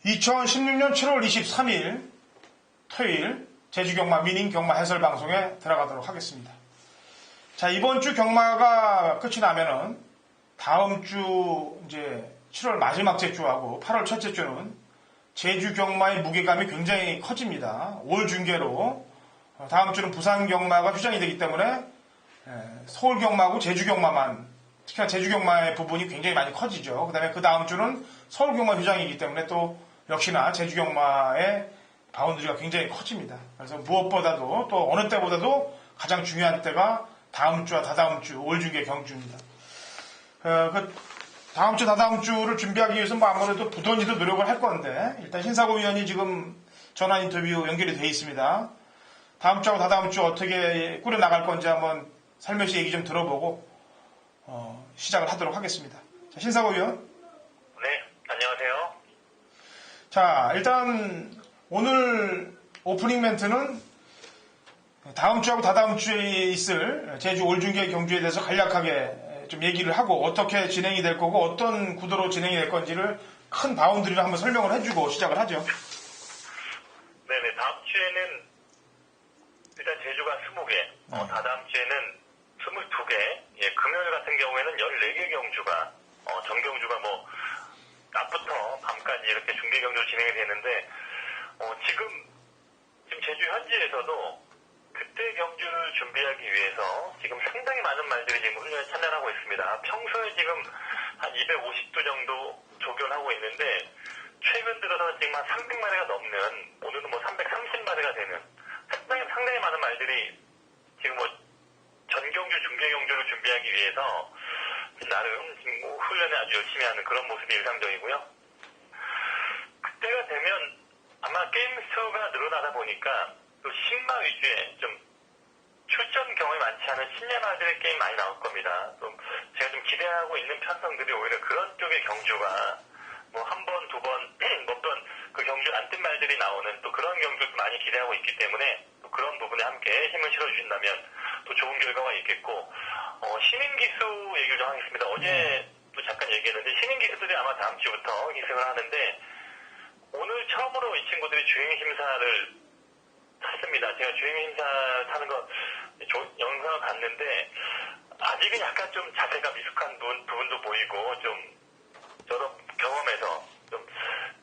2016년 7월 23일 토요일 제주경마 미닝 경마 해설 방송에 들어가도록 하겠습니다. 자, 이번 주 경마가 끝이 나면은 다음 주 이제 7월 마지막 주하고 8월 첫째 주는 제주 경마의 무게감이 굉장히 커집니다. 올 중계로 다음 주는 부산 경마가 휴장이 되기 때문에 서울 경마하고 제주 경마만 특히나 제주 경마의 부분이 굉장히 많이 커지죠. 그다음에 그 다음 주는 서울 경마 휴장이기 때문에 또 역시나 제주 경마의 바운드리가 굉장히 커집니다. 그래서 무엇보다도 또 어느 때보다도 가장 중요한 때가 다음 주와 다다음 주 올 중계 경주입니다. 그 다음 주 다다음 주를 준비하기 위해서 뭐 아무래도 부던지도 노력을 할 건데 일단 신사고 위원이 지금 전화 인터뷰 연결이 돼 있습니다. 다음 주하고 다다음 주 어떻게 꾸려 나갈 건지 한번 살며시 얘기 좀 들어보고 시작을 하도록 하겠습니다. 자, 신사고 위원. 네, 안녕하세요. 자, 일단 오늘 오프닝 멘트는 다음 주하고 다다음 주에 있을 제주 올중계 경주에 대해서 간략하게 좀 얘기를 하고 어떻게 진행이 될 거고 어떤 구도로 진행이 될 건지를 큰 바운드리를 한번 설명을 해주고 시작을 하죠. 네네, 다음 주에는 일단 제주가 20개, 다다음 주에는 22개, 예, 금요일 같은 경우에는 14개 경주가, 전경주가 뭐, 낮부터 밤까지 이렇게 중계 경주로 진행이 되는데, 지금 제주 현지에서도 그때 경주를 준비하기 위해서 지금 상당히 많은 말들이 지금 훈련에 참여하고 있습니다. 평소에 지금 한 250도 정도 조견하고 있는데, 최근 들어서 지금 한 300마리가 넘는, 오늘은 뭐 330마리가 되는, 상당히 많은 말들이 지금 뭐 전경주, 중계경주를 준비하기 위해서 나름 지금 뭐 훈련을 아주 열심히 하는 그런 모습이 일상적이고요. 그때가 되면 아마 게임 수가 늘어나다 보니까 또 신마 위주의 좀 출전 경험이 많지 않은 신예마들의 게임 많이 나올 겁니다. 또 제가 좀 기대하고 있는 편성들이 오히려 그런 쪽의 경주가 뭐 한 번, 두 번, 어떤 그 경주 안 뜬 말들이 나오는 또 그런 경주도 많이 기대하고 있기 때문에 또 그런 부분에 함께 힘을 실어주신다면 또 좋은 결과가 있겠고, 신인 기수 얘기를 좀 하겠습니다. 어제 또 잠깐 얘기했는데 신인 기수들이 아마 다음 주부터 기승을 하는데 오늘 처음으로 이 친구들이 주행 심사를 탔습니다. 제가 주행 심사 타는 거 영상을 봤는데 아직은 약간 좀 자세가 미숙한 부분도 보이고 좀 저도 경험에서 좀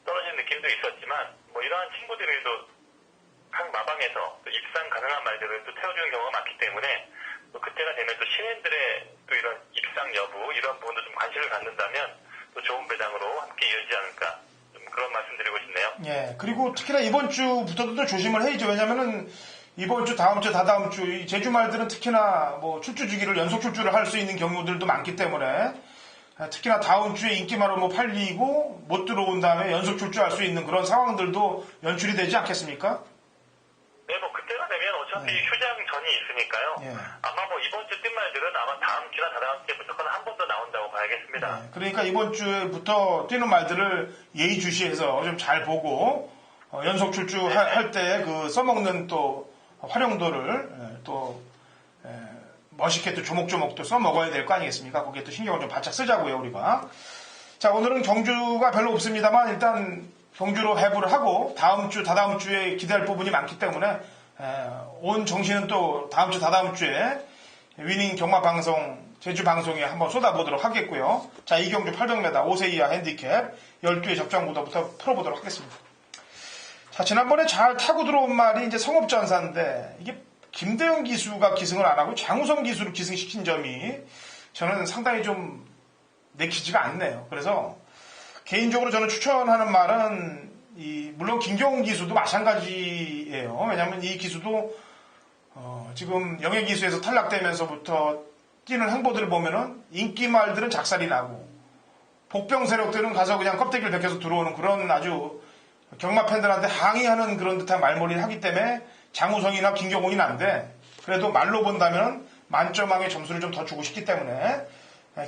떨어지는 느낌도 있었지만 뭐 이러한 친구들도 각 마방에서 또 입상 가능한 말들을 또 태워주는 경우가 많기 때문에 또 그때가 되면 또 신인들의 또 이런 입상 여부 이런 부분도 좀 관심을 갖는다면 또 좋은 배당으로 함께 이어지지 않을까 좀 그런 말씀드리고 싶네요. 예, 그리고 특히나 이번 주부터도 또 조심을 해야죠. 왜냐면은 이번 주, 다음 주, 다다음 주, 이 제주 말들은 특히나 뭐 출주 주기를 연속 출주를 할 수 있는 경우들도 많기 때문에 특히나 다음 주에 인기말로 뭐 팔리고 못 들어온 다음에 연속 출주할 수 있는 그런 상황들도 연출이 되지 않겠습니까? 네, 뭐 그때가 되면 어차피 휴장 전이 있으니까요. 예. 아마 뭐 이번 주 뜬 말들은 아마 다음 주나 다다음 주에 무조건 한 번 더 나온다고 봐야겠습니다. 네, 그러니까 이번 주부터 뛰는 말들을 예의주시해서 좀 잘 보고 연속 출주할 때 그 써먹는 또 활용도를 또 멋있게 또 조목조목 또 써먹어야 될 거 아니겠습니까? 거기에 또 신경을 좀 바짝 쓰자고요, 우리가. 자, 오늘은 경주가 별로 없습니다만 일단 경주로 해부를 하고 다음 주, 다다음 주에 기대할 부분이 많기 때문에 온 정신은 또 다음 주, 다다음 주에 위닝 경마 방송, 제주 방송에 한번 쏟아보도록 하겠고요. 자, 이경주 800m 5세 이하 핸디캡 12회 접전 구도부터 풀어보도록 하겠습니다. 자, 지난번에 잘 타고 들어온 말이 이제 성업전사인데 이게 김대영 기수가 기승을 안 하고 장우성 기수를 기승시킨 점이 저는 상당히 좀 내키지가 않네요. 그래서 개인적으로 저는 추천하는 말은 물론 김경훈 기수도 마찬가지예요. 왜냐하면 이 기수도 지금 영예기수에서 탈락되면서부터 뛰는 행보들을 보면은 인기 말들은 작살이 나고 복병 세력들은 가서 그냥 껍데기를 벗겨서 들어오는 그런 아주 경마 팬들한테 항의하는 그런 듯한 말머리를 하기 때문에 장우성이나 김경훈이 난데 그래도 말로 본다면 만점왕의 점수를 좀 더 주고 싶기 때문에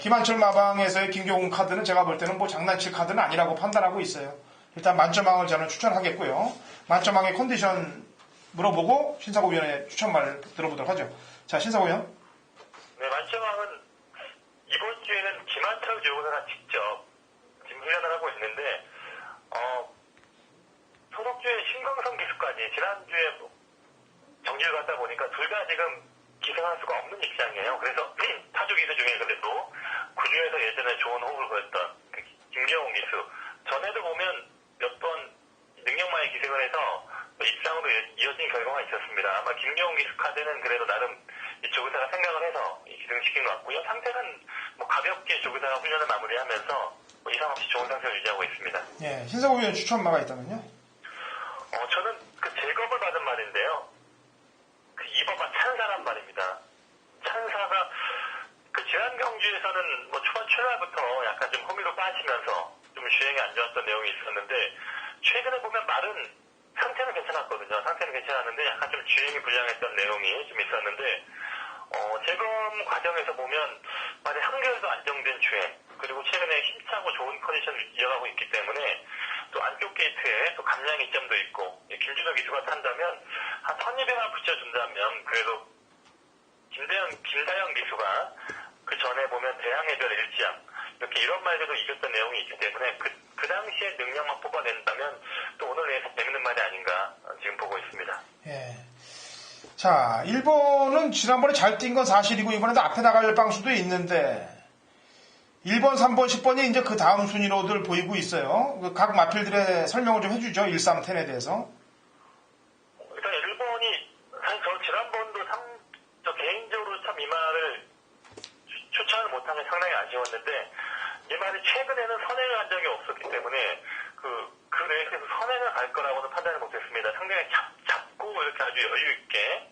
김한철 마방에서의 김경훈 카드는 제가 볼 때는 뭐 장난칠 카드는 아니라고 판단하고 있어요. 일단 만점왕을 저는 추천하겠고요. 만점왕의 컨디션 물어보고 신사고 위원의 추천말 들어보도록 하죠. 자, 신사고 위원. 네, 만점왕은 이번 주에는 김한철 조교사가 직접 지금 훈련을 하고 있는데 소속주의 신광성 기수까지 지난주에 정지를 갔다 보니까 둘 다 지금 기승할 수가 없는 입장이에요. 그래서 타주 기수 중에 그래도 그 중에서 예전에 좋은 호흡을 보였던 김경훈 기수 전에도 보면 몇 번 능력만에 기승을 해서 입상으로 이어진 결과가 있었습니다. 아마 김경훈 기수 카드는 그래도 나름 이 조교사가 생각을 해서 기승시킨 것 같고요. 상태는 뭐 가볍게 조교사가 훈련을 마무리하면서 뭐 이상 없이 좋은 상태를 유지하고 있습니다. 예, 신사고 위원 추천마가 있다면요? 저는 그 제겁을 받은 말인데요. 그 이버가 찬사란 말입니다. 찬사가 그 지난 경주에서는 뭐 초반 출발부터 약간 좀 호미로 빠지면서 좀 주행이 안 좋았던 내용이 있었는데 최근에 보면 말은 상태는 괜찮았거든요. 상태는 괜찮았는데 약간 좀 주행이 불량했던 내용이 좀 있었는데 재검 과정에서 보면 말이 한결도 안정된 주행 그리고 최근에 힘차고 좋은 컨디션을 이어가고 있기 때문에 또 안쪽 게이트에 또 감량 이점도 있고 김준호 기수가 탄다면 한 1200만 붙여준다면 그래도 김다영 기수가 그 전에 보면 대항해별 일지양 이렇게 이런 말들도 이겼던 내용이 있기 때문에 그 당시에 능력만 뽑아낸다면 또 오늘 내에서 재밌는 말이 아닌가 지금 보고 있습니다. 예. 자, 1번은 지난번에 잘 뛴 건 사실이고 이번에도 앞에 나갈 방수도 있는데 1번, 3번, 10번이 이제 그 다음 순위로들 보이고 있어요. 각 마필들의 설명을 좀 해주죠. 1, 3, 10에 대해서. 일단 1번이 사실 저 지난번도 저 개인적으로 참 이 말을 추천을 못한 게 상당히 아쉬웠는데 이 말이 최근에는 선행을 한 적이 없었기 때문에 그 레이스에서 선행을 갈 거라고는 판단을 못했습니다. 상당히 잡고 이렇게 아주 여유 있게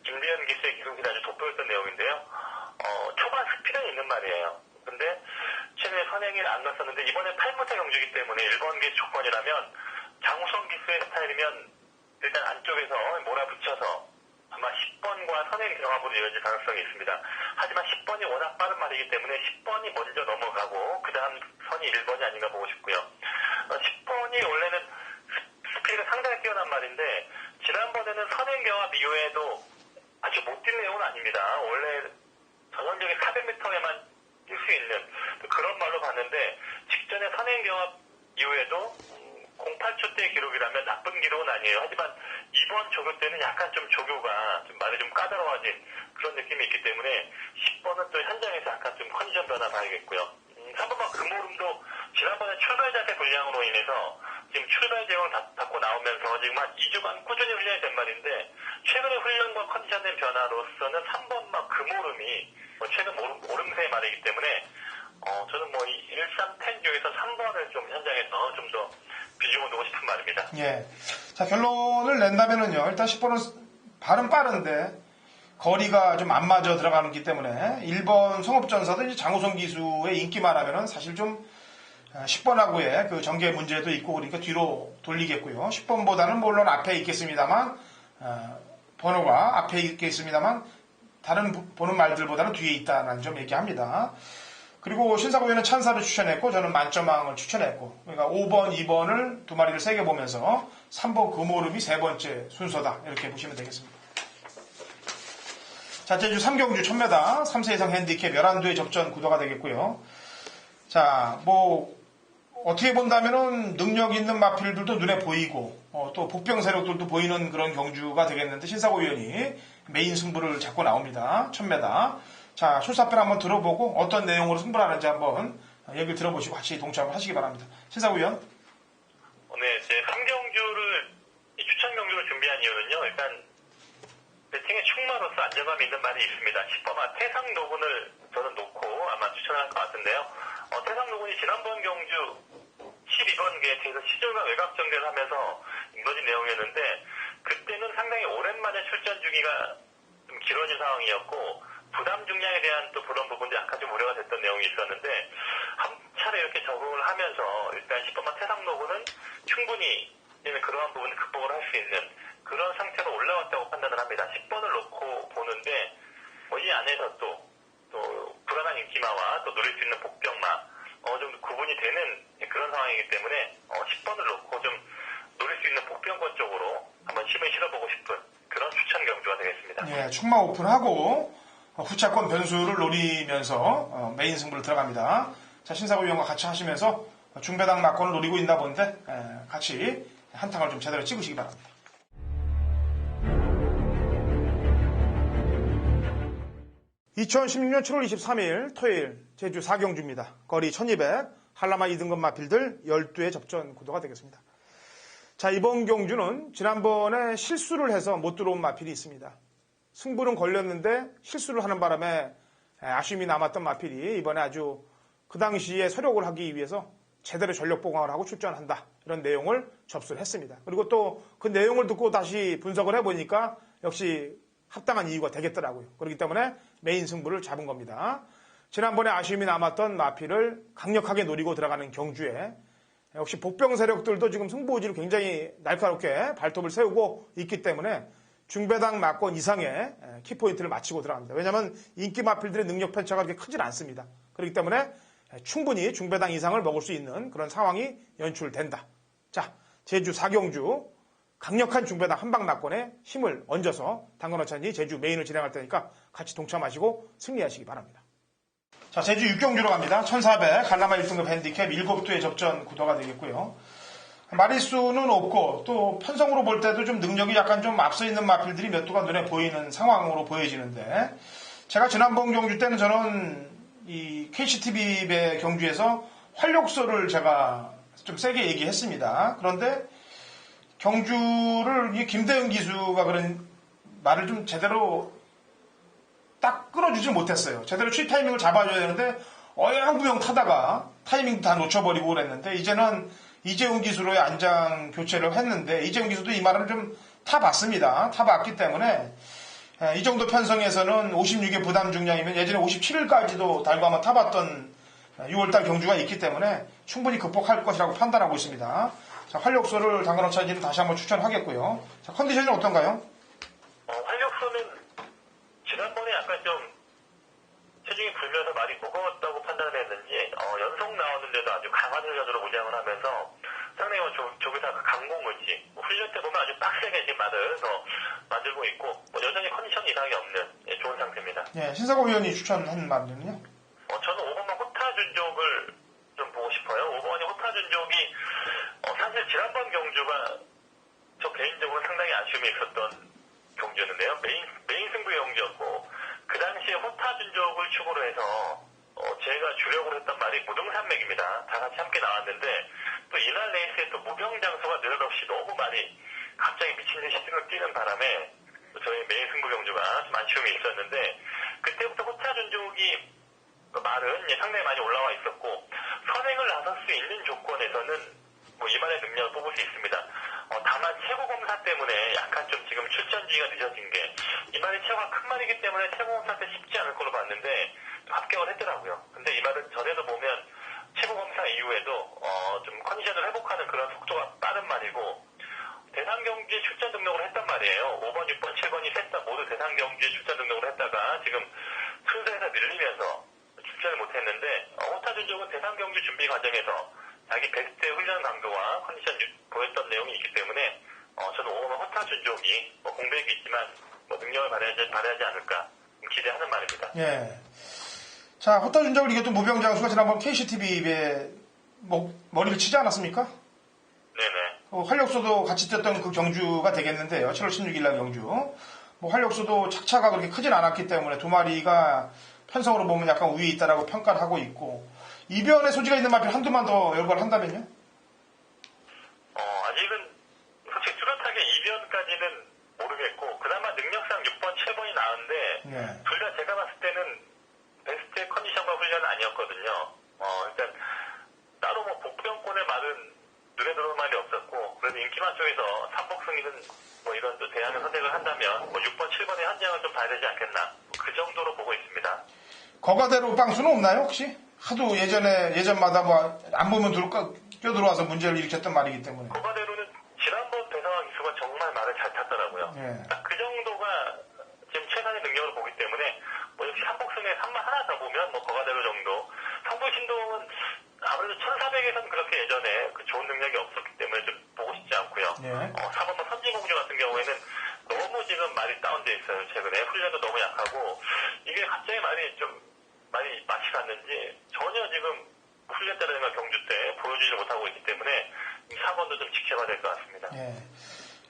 김대현 기수의 기승이 아주 돋보였던 내용인데요. 초반 스피드는 있는 말이에요. 근데 선행이 안 났었는데 이번에 8무타 경주이기 때문에 1번기 조건이라면 장우성 기수의 스타일이면 일단 안쪽에서 몰아붙여서 아마 10번과 선행 경합으로 이어질 가능성이 있습니다. 하지만 10번이 워낙 빠른 말이기 때문에 10번이 먼저 넘어가고 그 다음 선이 1번이 아닌가 보고 싶고요. 10번이 원래는 스피드가 상당히 뛰어난 말인데 지난번에는 선행 경합 이후에도 아주 못 뛴 내용은 아닙니다. 원래 전원적인 400m에만 뛸 수 있는 그런 말로 봤는데 직전에 선행 경합 이후에도 08초 대 기록이라면 나쁜 기록은 아니에요. 하지만 이번 조교 때는 약간 좀 조교가 좀 말이 좀 까다로워진 그런 느낌이 있기 때문에 10번은 또 현장에서 약간 좀 컨디션 변화 봐야겠고요. 3번만 금오름도 지난번에 출발 자세 불량으로 인해서 지금 출발 제형을 받고 나오면서 지금 한 2주간 꾸준히 훈련이 된 말인데 최근의 훈련과 컨디션의 변화로서는 3번만 금오름이 최근 오름세의 말이기 때문에 저는 뭐 1, 3, 10 중에서 3번을 좀 현장에서 좀 더 비중을 두고 싶은 말입니다. 예. 자, 결론을 낸다면은요. 일단 10번은 발은 빠른데 거리가 좀 안 맞아 들어가는 기 때문에 1번 성업전사도 이제 장우성 기수의 인기만 하면은 사실 좀 10번하고의 그 전개 문제도 있고 그러니까 뒤로 돌리겠고요. 10번보다는 물론 앞에 있겠습니다만 번호가 앞에 있겠습니다만 다른 보는 말들보다는 뒤에 있다는 점 얘기합니다. 그리고 신사고위원은 찬사를 추천했고 저는 만점왕을 추천했고 그러니까 5번, 2번을 두 마리를 세게 보면서 3번 금오름이 세 번째 순서다 이렇게 보시면 되겠습니다. 자, 제주 3경주 1000m 3세 이상 핸디캡 11두의 접전 구도가 되겠고요. 자, 뭐 어떻게 본다면은 능력 있는 마필들도 눈에 보이고 또 복병 세력들도 보이는 그런 경주가 되겠는데 신사고위원이 메인 승부를 잡고 나옵니다. 1000m. 자, 출사편 한번 들어보고 어떤 내용으로 승부를 하는지 한번 얘기를 들어보시고 같이 동참을 하시기 바랍니다. 신사고위원. 네, 제 3경주를 추천 경주를 준비한 이유는요. 일단 배팅의 충마로서 안정감이 있는 말이 있습니다. 10번마 태상 노군을 저는 놓고 아마 추천할 것 같은데요. 태상 노군이 지난번 경주 12번기에 대해서 시절과 외곽 정제를 하면서 이루어진 내용이었는데 그때는 상당히 오랜만에 출전 주기가 좀 길어진 상황이었고 부담 중량에 대한 또 그런 부분도 약간 좀 우려가 됐던 내용이 있었는데 한 차례 이렇게 적응을 하면서 일단 10번마 태상 노군은 충분히 그러한 부분을 극복을 할 수 있는 그런 상태로 올라왔다고 판단을 합니다. 10번을 놓고 보는데 이 안에서 또 불안한 인기마와 또 노릴 수 있는 복병마 어느 정도 구분이 되는 그런 상황이기 때문에 10번을 놓고 좀 노릴 수 있는 복병권 쪽으로 한번 힘을 실어보고 싶은 그런 추천 경주가 되겠습니다. 예, 충마 오픈하고 후차권 변수를 노리면서 메인 승부를 들어갑니다. 자, 신사고위원과 같이 하시면서 중배당 막권을 노리고 있나 본데 같이 한탕을 좀 제대로 찍으시기 바랍니다. (2016년 7월 23일) 토요일 제주 4경주입니다. 거리 1200 한라마 2등급 마필들 12의 접전 구도가 되겠습니다. 자, 이번 경주는 지난번에 실수를 해서 못 들어온 마필이 있습니다. 승부는 걸렸는데 실수를 하는 바람에 아쉬움이 남았던 마필이 이번에 아주 그 당시에 서력을 하기 위해서 제대로 전력 보강을 하고 출전한다. 이런 내용을 접수를 했습니다. 그리고 또 그 내용을 듣고 다시 분석을 해보니까 역시 합당한 이유가 되겠더라고요. 그렇기 때문에 메인 승부를 잡은 겁니다. 지난번에 아쉬움이 남았던 마필을 강력하게 노리고 들어가는 경주에 역시 복병 세력들도 지금 승부 의지를 굉장히 날카롭게 발톱을 세우고 있기 때문에 중배당 막권 이상의 키포인트를 마치고 들어갑니다. 왜냐하면 인기 마필들의 능력 편차가 그렇게 크진 않습니다. 그렇기 때문에 충분히 중배당 이상을 먹을 수 있는 그런 상황이 연출된다. 자, 제주 4경주 강력한 중배당 한방 막권에 힘을 얹어서 당근어찬이 제주 메인을 진행할 테니까 같이 동참하시고 승리하시기 바랍니다. 자, 제주 6경주로 갑니다. 1400 한라마 1등급 핸디캡 7두의 접전 구도가 되겠고요. 마리수는 없고 또 편성으로 볼 때도 좀 능력이 약간 좀 앞서 있는 마필들이 몇 두가 눈에 보이는 상황으로 보여지는데 제가 지난번 경주 때는 저는 이 KCTV의 경주에서 활력소를 제가 좀 세게 얘기했습니다. 그런데 경주를 김대현 기수가 그런 말을 좀 제대로 딱 끌어주지 못했어요. 제대로 취 타이밍을 잡아줘야 되는데 어영부영 타다가 타이밍 다 놓쳐버리고 그랬는데 이제는 이재훈 기수로의 안장 교체를 했는데 이재훈 기수도 이 말을 좀 타봤습니다. 타봤기 때문에 이 정도 편성에서는 56의 부담 중량이면 예전에 57일까지도 달고 한번 타봤던 6월달 경주가 있기 때문에 충분히 극복할 것이라고 판단하고 있습니다. 자, 활력소를 당근어차지는 다시 한번 추천하겠고요. 자, 컨디션이 어떤가요? 활력소는 지난번에 약간 좀 체중이 불면서 많이 무거웠다고 판단을 했는지 연속 나왔는데도 아주 강한 훈련으로 무장을 하면서 상당히 저기다 강공을지 훈련 때 보면 아주 빡세게 지금 말을 만들고 있고 여전히 컨디션 이상이 없는 좋은 상태입니다. 예, 신사고 위원이 추천한 말은요? 저는 5번만 호타준족을 좀 보고 싶어요. 5번이 호타준족이 사실 지난번 경주가 저 개인적으로 상당히 아쉬움이 있었던 경주였는데요. 메인 승부 경주였고 그 당시에 호타준족을 축으로 해서 제가 주력으로 했던 말이 무등산맥입니다. 다 같이 함께 나왔는데 또 이날 레이스에 또 무병장수가 느닷없이 너무 많이 갑자기 미친 듯이 시승을 뛰는 바람에 저희 메인 승부 경주가 좀 아쉬움이 있었는데 그때부터 호타준족이 말은 상당히 많이 올라와 있었고 선행을 나설 수 있는 조건에서는 이만의 능력을 뽑을 수 있습니다. 다만 최고 검사 때문에 약간 좀 지금 출전지가 늦어진 게 이만의 체구가 큰 말이기 때문에 최고 검사 때 쉽지 않을 걸로 봤는데 합격을 했더라고요. 근데 이 말은 전에도 보면 최고 검사 이후에도 좀 컨디션을 회복하는 그런 속도가 빠른 말이고 대상 경기에 출전 등록을 했단 말이에요. 5번, 6번, 7번이 셋 다 모두 대상 경기에 출전 등록을 했다가 지금 순서에서 밀리면서 출전을 못했는데 호타준족은 대상 경기 준비 과정에서 자기 베스트의 훈련 강도와 컨디션 보였던 내용이 있기 때문에 저는 5번 호타준족이 공백이 있지만 능력을 발휘하지 않을까 기대하는 말입니다. 예. 자, 호타준족을 이겼던 무병장수가 지난번 KCTV에 머리를 치지 않았습니까? 네네. 활력소도 같이 뛰었던 그 경주가 되겠는데요. 7월 16일 날 경주. 활력소도 착차가 그렇게 크진 않았기 때문에 두 마리가 편성으로 보면 약간 우위에 있다라고 평가를 하고 있고 이변의 소지가 있는 마필 한두만 더 열거를 한다면요? 아직은 솔직히 뚜렷하게 이변까지는 모르겠고 그나마 능력상 6번, 7번이 나은데 예. 둘 다 제가 봤을 때는 베스트의 컨디션과 훈련은 아니었거든요. 일단 따로 복병권의 말은 눈에 들어온 말이 없었고 그래도 인기만 쪽에서 삼복승이든 이런 또 대안을 선택을 한다면 6번, 7번의 현장을 좀 봐야 되지 않겠나 그 정도로 보고 있습니다. 거가대로 빵수는 없나요 혹시? 하도 예전마다 안 보면 껴들어와서 문제를 일으켰던 말이기 때문에. 거가대로는 지난번 배상화 기수가 정말 말을 잘 탔더라고요. 예. 딱 그 정도가 지금 최단의 능력을 보기 때문에 역시 삼복승에 3만 하나 더 보면 거가대로 정도. 성불신동은 아무래도 1400에서는 그렇게 예전에 그 좋은 능력이 없었기 때문에 좀 보고 싶지 않고요. 예. 4번 선진공주 같은 경우에는 너무 지금 말이 다운돼 있어요. 최근에 훈련도 너무 약하고 이게 갑자기 말이 좀 많이 맛이 갔는지 전혀 지금 훈련 때라든가 경주 때 보여주지 못하고 있기 때문에 4번도 좀 지켜봐야 될 것 같습니다. 예.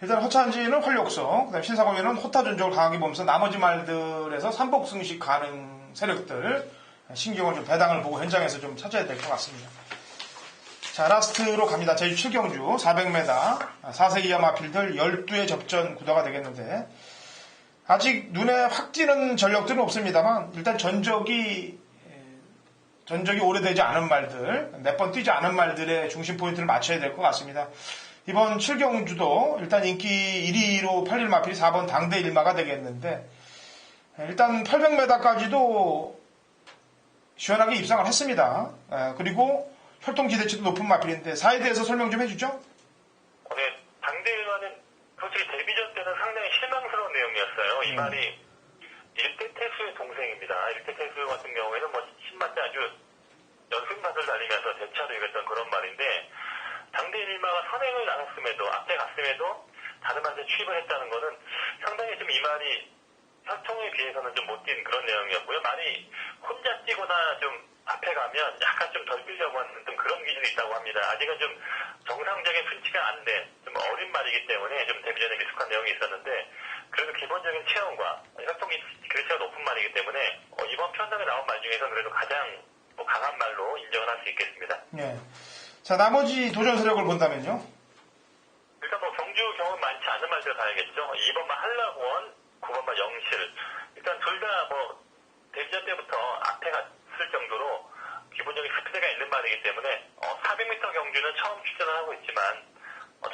일단 허찬지는 활력소, 그다음 신사공연은 호타준족을 강하게 보면서 나머지 말들에서 삼복승식 가능 세력들 신경을 좀 배당을 보고 현장에서 좀 찾아야 될 것 같습니다. 자, 라스트로 갑니다. 제주 7경주 400m 4세 이하 마필들 12의 접전 구도가 되겠는데 아직 눈에 확 띄는 전력들은 없습니다만 일단 전적이 오래되지 않은 말들, 몇 번 뛰지 않은 말들의 중심 포인트를 맞춰야 될 것 같습니다. 이번 7경주도 일단 인기 1위로 팔릴 마필이 4번 당대 일마가 되겠는데 일단 800m까지도 시원하게 입상을 했습니다. 그리고 혈통 기대치도 높은 마필인데 4에 대해서 설명 좀 해주죠. 네, 당대 일마는 솔직히 데뷔전 때는 상당히 실망스러운 내용이었어요. 이 말이 일대 태수의 동생입니다. 일대 태수 같은 경우에는 신맛 아주 연승맛을 달리면서 대차로 이겼던 그런 말인데 당대 일마가 선행을 나갔음에도 앞에 갔음에도 다른 말에 추입을 했다는 거는 상당히 좀 이 말이 혈통에 비해서는 좀 못 뛴 그런 내용이었고요. 말이 혼자 뛰거나 좀 앞에 가면 약간 좀 덜 뛰려고 하는 좀 그런 기질이 있다고 합니다. 아직은 좀 정상적인 순치가 안 된 좀 어린 말이기 때문에 좀 데뷔전에 미숙한 내용이 있었는데 그래도 기본적인 체형과 혈통 기대치가 높은 말이기 때문에 이번 편성에 나온 말 중에서 그래도 가장 강한 말로 인정을 할 수 있겠습니다. 예. 자, 나머지 도전 세력을 본다면요? 일단 경주 경험 많지 않은 말들 가야겠죠. 2번만 한라원, 9번만 영실. 일단 둘 다 데뷔전 때부터 앞에 갔을 정도로 기본적인 스피드가 있는 말이기 때문에 400m 경주는 처음 출전을 하고 있지만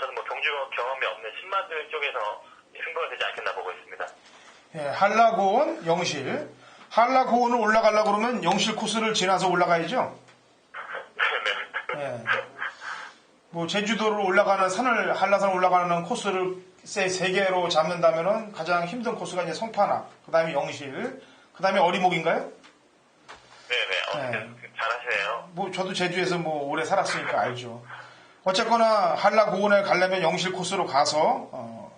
저는 경주 경험이 없는 신마들 쪽에서 승부가 되지 않겠나 보고 있습니다. 예, 한라고원, 영실. 한라고원을 올라가려고 그러면 영실 코스를 지나서 올라가야죠? 예. 뭐 제주도를 올라가는 산을 한라산 올라가는 코스를 세 개로 잡는다면은 가장 힘든 코스가 이제 성판악, 그다음에 영실, 그다음에 어리목인가요? 네네. 네. 잘하시네요. 뭐 저도 제주에서 뭐 오래 살았으니까 알죠. 어쨌거나 한라고원에 가려면 영실 코스로 가서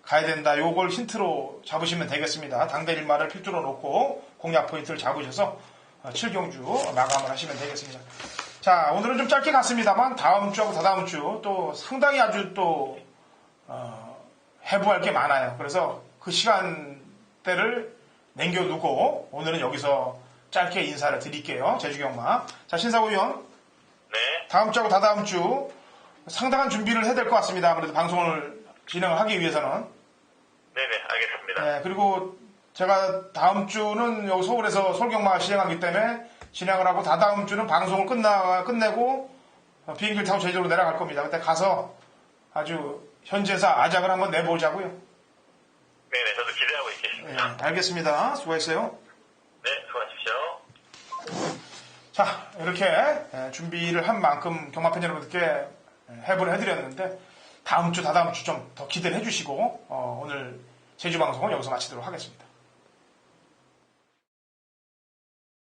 가야 된다. 요걸 힌트로 잡으시면 되겠습니다. 당대일 말을 필두로 놓고 공략 포인트를 잡으셔서 7경주 마감을 하시면 되겠습니다. 자, 오늘은 좀 짧게 갔습니다만 다음 주하고 다다음 주 또 상당히 아주 또 해부할 게 많아요. 그래서 그 시간대를 남겨두고 오늘은 여기서 짧게 인사를 드릴게요. 제주경마. 자, 신사위원. 네. 다음 주하고 다다음 주 상당한 준비를 해야 될 것 같습니다. 그래도 방송을 진행을 하기 위해서는. 네네, 알겠습니다. 네, 그리고 제가 다음 주는 여기 서울에서 솔경마 시행하기 때문에 진행을 하고 다다음 주는 방송을 끝내고 비행기를 타고 제주도로 내려갈 겁니다. 그때 가서 아주 현지에서 아작을 한번 내보자고요. 네네, 저도 기대하고 있겠습니다. 네, 알겠습니다. 수고했어요. 네, 수고하십시오. 자, 이렇게 준비를 한 만큼 경마팬 여러분들께 해부를 해드렸는데 다음 주, 다다음 주 좀 더 기대를 해주시고 오늘 제주 방송은 여기서 마치도록 하겠습니다.